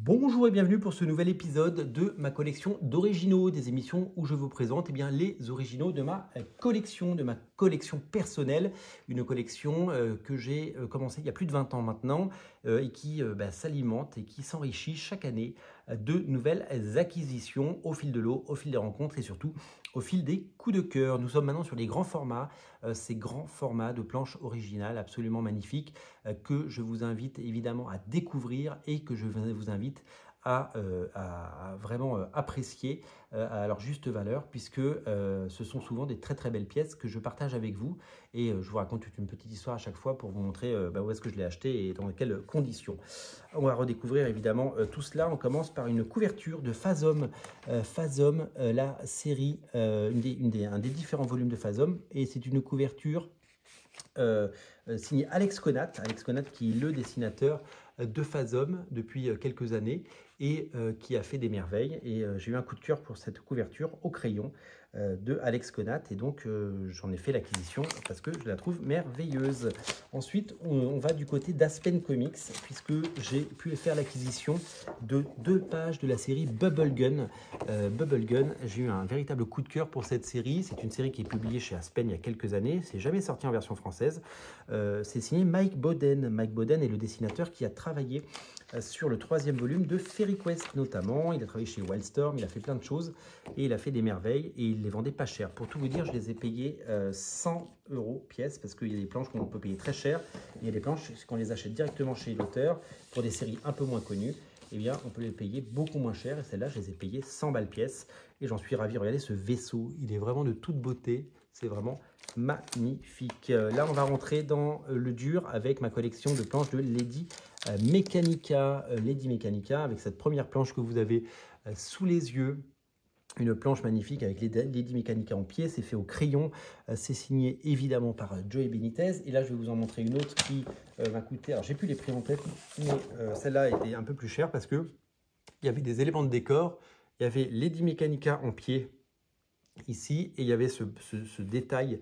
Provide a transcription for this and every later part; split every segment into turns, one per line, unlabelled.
Bonjour et bienvenue pour ce nouvel épisode de ma collection d'originaux, des émissions où je vous présente les originaux de ma collection personnelle, une collection que j'ai commencée il y a plus de 20 ans maintenant et qui s'alimente et qui s'enrichit chaque année de nouvelles acquisitions au fil de l'eau, au fil des rencontres et surtout au fil des coups de cœur. Nous sommes maintenant sur les grands formats, ces grands formats de planches originales absolument magnifiques que je vous invite évidemment à découvrir et que je vous invite à vraiment apprécier à leur juste valeur, puisque ce sont souvent des très très belles pièces que je partage avec vous et je vous raconte toute une petite histoire à chaque fois pour vous montrer où est-ce que je l'ai acheté et dans quelles conditions. On va redécouvrir évidemment tout cela. On commence par une couverture de Phazom, la série, un des différents volumes de Phazom, et c'est une couverture signé Alex Conat qui est le dessinateur de Phazom depuis quelques années et qui a fait des merveilles. Et j'ai eu un coup de cœur pour cette couverture au crayon de Alex Conat et donc j'en ai fait l'acquisition parce que je la trouve merveilleuse. Ensuite, on va du côté d'Aspen Comics puisque j'ai pu faire l'acquisition de 2 pages de la série Bubble Gun. J'ai eu un véritable coup de cœur pour cette série. C'est une série qui est publiée chez Aspen il y a quelques années. C'est jamais sorti en version française. C'est signé Mike Boden. Mike Boden est le dessinateur qui a travaillé sur le 3e volume de Fairy Quest notamment. Il a travaillé chez Wildstorm, il a fait plein de choses et il a fait des merveilles et il les vendait pas cher. Pour tout vous dire, je les ai payés 100 € pièce parce qu'il y a des planches qu'on peut payer très cher. Il y a des planches qu'on les achète directement chez l'auteur pour des séries un peu moins connues. Eh bien, on peut les payer beaucoup moins cher et celle-là, je les ai payées 100 balles pièce et j'en suis ravi. Regardez ce vaisseau, il est vraiment de toute beauté, c'est vraiment magnifique. Là, on va rentrer dans le dur avec ma collection de planches de Lady Mechanika. Lady Mechanika, avec cette première planche que vous avez sous les yeux. Une planche magnifique avec Lady Mechanika en pied, c'est fait au crayon, c'est signé évidemment par Joey Benitez. Et là, je vais vous en montrer une autre qui m'a coûté, alors j'ai plus les prix en tête, mais celle-là était un peu plus chère parce que il y avait des éléments de décor, il y avait Lady Mechanika en pied ici, et il y avait ce détail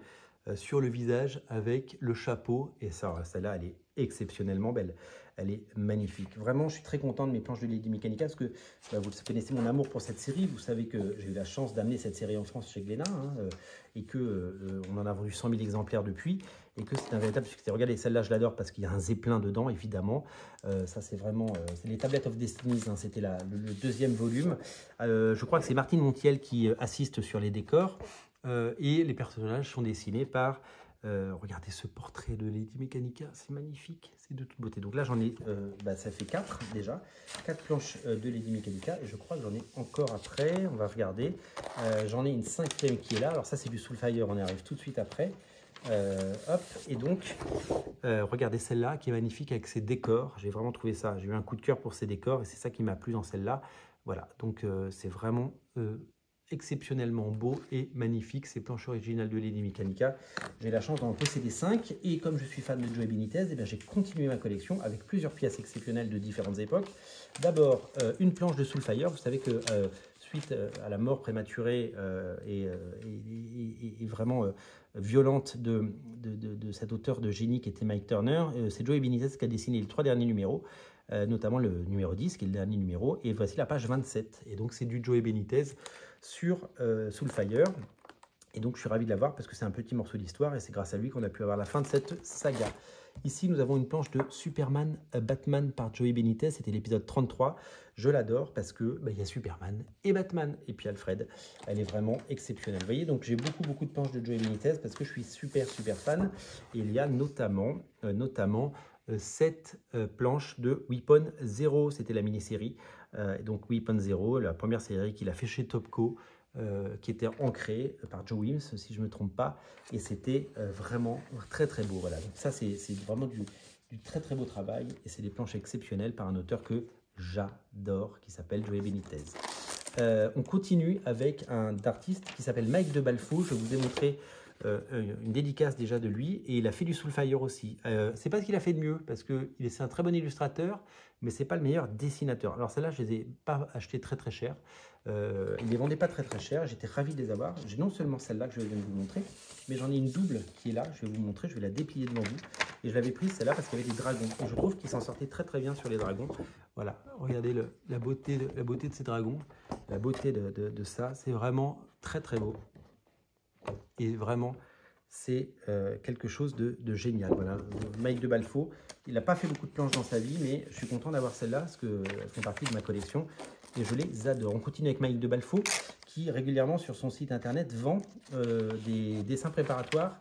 sur le visage avec le chapeau, et ça, celle-là, elle est exceptionnellement belle. Elle est magnifique. Vraiment, je suis très content de mes planches de Lady Mechanika parce que vous connaissez mon amour pour cette série. Vous savez que j'ai eu la chance d'amener cette série en France chez Glénat et qu'on en a vendu 100 000 exemplaires depuis et que c'est un véritable succès. Regardez, celle-là, je l'adore parce qu'il y a un zeppelin dedans, évidemment. Ça, c'est vraiment... c'est les Tablet of Destinies, c'était le 2e volume. Je crois que c'est Martine Montiel qui assiste sur les décors et les personnages sont dessinés par... regardez ce portrait de Lady Mechanika, c'est magnifique, c'est de toute beauté. Donc là, j'en ai, ça fait 4 déjà, 4 planches de Lady Mechanika, et je crois que j'en ai encore après, on va regarder. J'en ai une 5e qui est là, alors ça c'est du Soulfire, on y arrive tout de suite après. Hop, et donc, regardez celle-là qui est magnifique avec ses décors, j'ai vraiment trouvé ça, j'ai eu un coup de cœur pour ces décors, et c'est ça qui m'a plu dans celle-là. Voilà, donc c'est vraiment... exceptionnellement beau et magnifique, ces planches originales de Lady Mechanika. J'ai la chance d'en posséder 5 et comme je suis fan de Joey Benitez, j'ai continué ma collection avec plusieurs pièces exceptionnelles de différentes époques. D'abord, une planche de Soulfire. Vous savez que suite à la mort prématurée et vraiment violente de cet auteur de génie qui était Mike Turner, c'est Joey Benitez qui a dessiné les 3 derniers numéros, notamment le numéro 10 qui est le dernier numéro, et voici la page 27. Et donc c'est du Joey Benitez sur Soulfire. Et donc je suis ravi de l'avoir parce que c'est un petit morceau d'histoire et c'est grâce à lui qu'on a pu avoir la fin de cette saga. Ici, nous avons une planche de Superman Batman par Joey Benitez. C'était l'épisode 33. Je l'adore parce que il y a Superman et Batman. Et puis Alfred, elle est vraiment exceptionnelle. Vous voyez, donc j'ai beaucoup de planches de Joey Benitez parce que je suis super fan. Et il y a notamment cette planche de Weapon Zero. C'était la mini-série. Donc Weapon Zero, la première série qu'il a fait chez Topco. Qui était ancré par Joe Wims, si je ne me trompe pas, et c'était vraiment très beau. Voilà, donc ça c'est vraiment du très beau travail, et c'est des planches exceptionnelles par un auteur que j'adore, qui s'appelle Joey Benitez. On continue avec un artiste qui s'appelle Mike de Balfo. Je vous ai montré une dédicace déjà de lui, et il a fait du Soulfire aussi. C'est pas ce qu'il a fait de mieux, parce que c'est un très bon illustrateur, mais c'est pas le meilleur dessinateur. Alors celle-là, je les ai pas achetées très cher. Il les vendait pas très cher. J'étais ravi de les avoir. J'ai non seulement celle-là que je viens de vous montrer, mais j'en ai une double qui est là. Je vais vous montrer. Je vais la déplier devant vous. Et je l'avais prise celle-là parce qu'il y avait des dragons. Et je trouve qu'il s'en sortait très bien sur les dragons. Voilà. regardez la beauté de ces dragons, la beauté de ça. C'est vraiment très très beau. Et vraiment, c'est quelque chose de génial. Voilà, Mike de Balfo, il n'a pas fait beaucoup de planches dans sa vie, mais je suis content d'avoir celle-là parce qu'elles font partie de ma collection et je les adore. On continue avec Mike de Balfo qui régulièrement sur son site internet vend des dessins préparatoires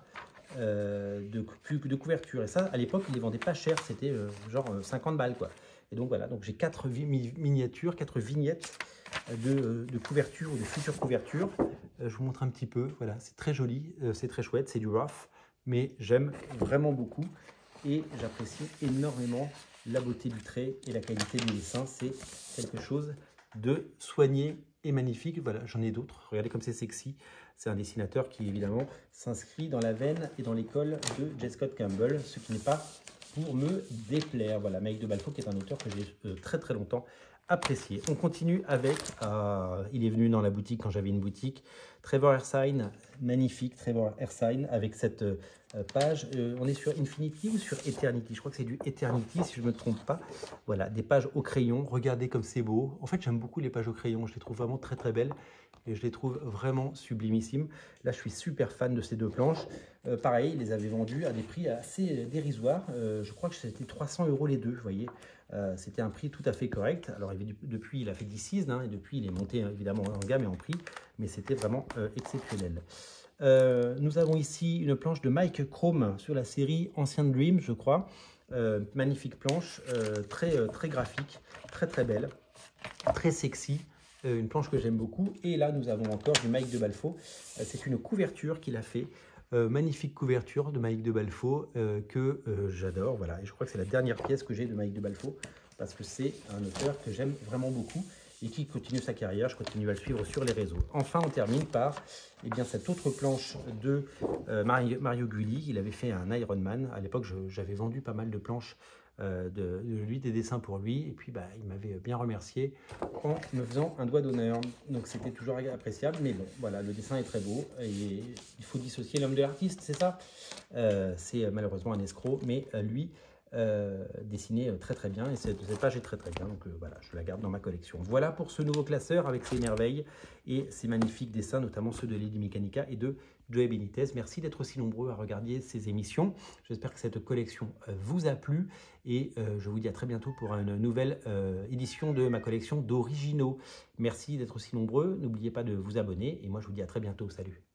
de couverture. Et ça, à l'époque, il les vendait pas cher, c'était genre 50 balles quoi. Et donc voilà, donc j'ai 4 miniatures, 4 vignettes de couverture ou de futures couvertures. Je vous montre un petit peu, voilà, c'est très joli, c'est très chouette, c'est du rough, mais j'aime vraiment beaucoup et j'apprécie énormément la beauté du trait et la qualité du dessin. C'est quelque chose de soigné et magnifique. Voilà, j'en ai d'autres, regardez comme c'est sexy. C'est un dessinateur qui évidemment s'inscrit dans la veine et dans l'école de J. Scott Campbell, ce qui n'est pas pour me déplaire. Voilà, Mike de Balfo qui est un auteur que j'ai très très longtemps apprécié. On continue avec, il est venu dans la boutique quand j'avais une boutique, Trevor Ersine, magnifique Trevor Ersine avec cette page. On est sur Infinity ou sur Eternity? Je crois que c'est du Eternity si je ne me trompe pas. Voilà, des pages au crayon, regardez comme c'est beau. En fait, j'aime beaucoup les pages au crayon, je les trouve vraiment très très belles. Et je les trouve vraiment sublimissimes. Là, je suis super fan de ces deux planches. Pareil, ils les avaient vendues à des prix assez dérisoires. Je crois que c'était 300 € les deux, vous voyez. C'était un prix tout à fait correct. Alors, depuis, il a fait Deceased, hein, et depuis, il est monté évidemment en gamme et en prix. Mais c'était vraiment exceptionnel. Nous avons ici une planche de Mike Chrome sur la série Ancient Dream, je crois. Magnifique planche, très graphique, très très belle, très sexy. Une planche que j'aime beaucoup. Et là, nous avons encore du Mike de Balfo. C'est une couverture qu'il a fait. Magnifique couverture de Mike de Balfo que j'adore. Voilà. Et je crois que c'est la dernière pièce que j'ai de Mike de Balfo parce que c'est un auteur que j'aime vraiment beaucoup et qui continue sa carrière. Je continue à le suivre sur les réseaux. Enfin, on termine par cette autre planche de Mario Gulli. Il avait fait un Iron Man. À l'époque, j'avais vendu pas mal de planches de lui, des dessins pour lui, et puis il m'avait bien remercié en me faisant un doigt d'honneur, donc c'était toujours appréciable. Mais bon, voilà, le dessin est très beau et il faut dissocier l'homme de l'artiste, c'est ça. C'est malheureusement un escroc, mais lui dessinait très très bien et cette page est très très bien, donc voilà, je la garde dans ma collection. Voilà pour ce nouveau classeur avec ses merveilles et ses magnifiques dessins, notamment ceux de Lady Mechanica et de Joey Benitez. Merci d'être aussi nombreux à regarder ces émissions. J'espère que cette collection vous a plu et je vous dis à très bientôt pour une nouvelle édition de ma collection d'originaux. Merci d'être aussi nombreux. N'oubliez pas de vous abonner et moi je vous dis à très bientôt. Salut!